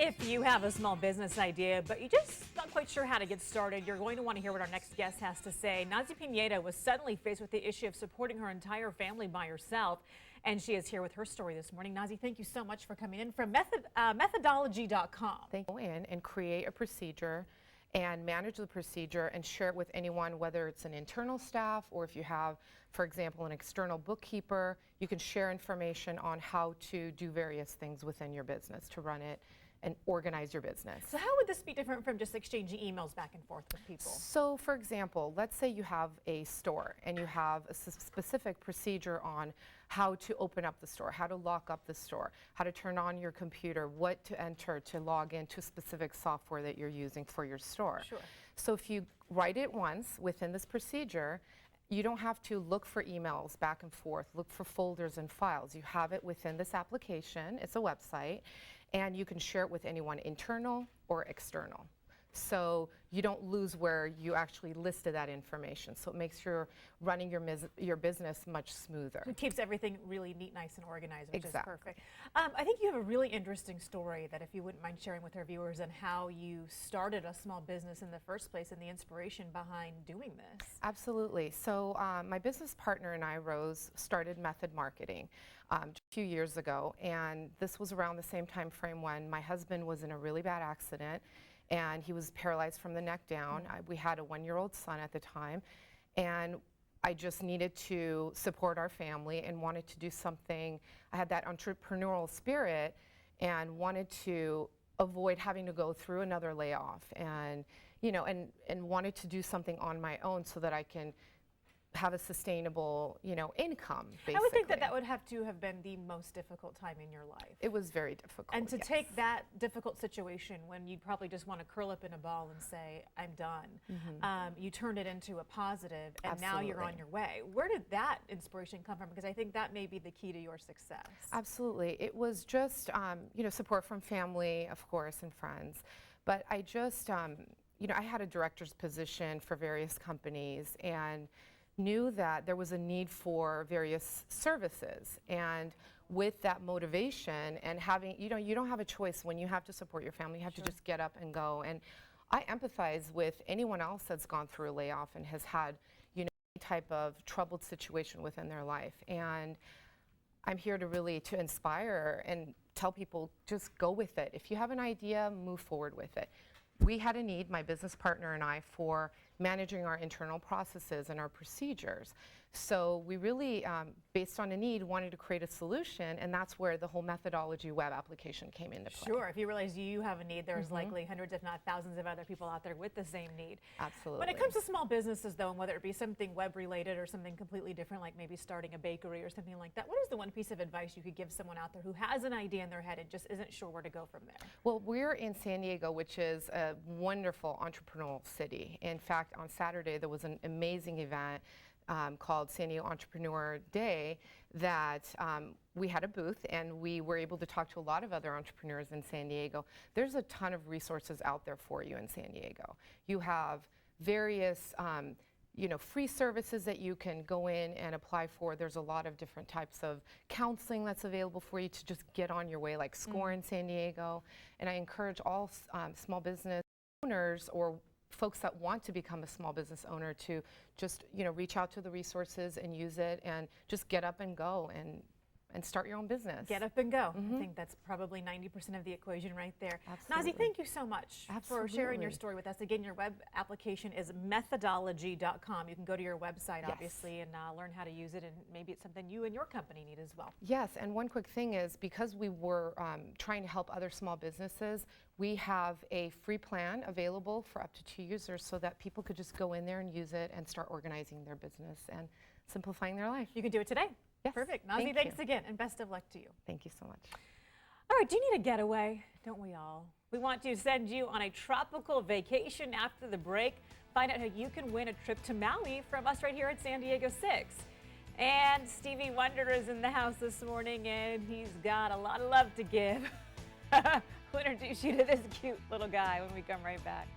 If you have a small business idea, but you're just not quite sure how to get started, you're going to want to hear what our next guest has to say. Nazi Pineda was suddenly faced with the issue of supporting her entire family by herself, and she is here with her story this morning. Nazi, thank you so much for coming in from Methodologee.com. Thank you. Go in and create a procedure and manage the procedure and share it with anyone, whether it's an internal staff or if you have, for example, an external bookkeeper. You can share information on how to do various things within your business to run it and organize your business. So how would this be different from just exchanging emails back and forth with people? So for example, let's say you have a store and you have a specific procedure on how to open up the store, how to lock up the store, how to turn on your computer, what to enter to log into specific software that you're using for your store. Sure. So if you write it once within this procedure, you don't have to look for emails back and forth, look for folders and files. You have it within this application. It's a website, and you can share it with anyone, internal or external. So you don't lose where you actually listed that information. So it makes your running your business much smoother. It keeps everything really neat, nice, and organized, which Exactly. is perfect. I think you have a really interesting story that if you wouldn't mind sharing with our viewers and how you started a small business in the first place and the inspiration behind doing this. Absolutely. So my business partner and I, Rose, started Method Marketing a few years ago, and this was around the same time frame when my husband was in a really bad accident and he was paralyzed from the neck down. We had a 1-year-old son at the time, and I just needed to support our family and wanted to do something. I had that entrepreneurial spirit and wanted to avoid having to go through another layoff, and and wanted to do something on my own so that I can have a sustainable, income, basically. I would think that that would have to have been the most difficult time in your life. It was very difficult. And to yes. take that difficult situation when you'd probably just want to curl up in a ball and say, I'm done, you turned it into a positive, and now you're on your way. Where did that inspiration come from? Because I think that may be the key to your success. Absolutely. It was just, support from family, of course, and friends. But I just, I had a director's position for various companies and knew that there was a need for various services, and with that motivation and having, you don't have a choice when you have to support your family. You have to just get up and go. And I empathize with anyone else that's gone through a layoff and has had, any type of troubled situation within their life. And I'm here to inspire and tell people, just go with it. If you have an idea, move forward with it. We had a need, my business partner and I, for managing our internal processes and our procedures. So we really, based on a need, wanted to create a solution, and that's where the whole Methodologee web application came into play. Sure, if you realize you have a need, there's likely hundreds, if not thousands of other people out there with the same need. Absolutely. When it comes to small businesses though, and whether it be something web related or something completely different, like maybe starting a bakery or something like that, what is the one piece of advice you could give someone out there who has an idea in their head and just isn't sure where to go from there? Well, we're in San Diego, which is a wonderful entrepreneurial city. In fact, on Saturday there was an amazing event called San Diego Entrepreneur Day that we had a booth, and we were able to talk to a lot of other entrepreneurs in San Diego. There's a ton of resources out there for you in San Diego. You have various free services that you can go in and apply for. There's a lot of different types of counseling that's available for you to just get on your way, like SCORE in San Diego. And I encourage all small business owners or folks that want to become a small business owner to just reach out to the resources and use it, and just get up and go and start your own business. Get up and go. I think that's probably 90% of the equation right there. Absolutely. Nazi, thank you so much for sharing your story with us. Again, your web application is Methodologee.com. You can go to your website, obviously, and learn how to use it, and maybe it's something you and your company need as well. Yes, and one quick thing is, because we were trying to help other small businesses, we have a free plan available for up to 2 users so that people could just go in there and use it and start organizing their business and simplifying their life. You can do it today. Yes. Perfect. Nazi, thanks again, and best of luck to you. Thank you so much. All right, do you need a getaway? Don't we all? We want to send you on a tropical vacation after the break. Find out how you can win a trip to Maui from us right here at San Diego 6. And Stevie Wonder is in the house this morning, and he's got a lot of love to give. We'll introduce you to this cute little guy when we come right back.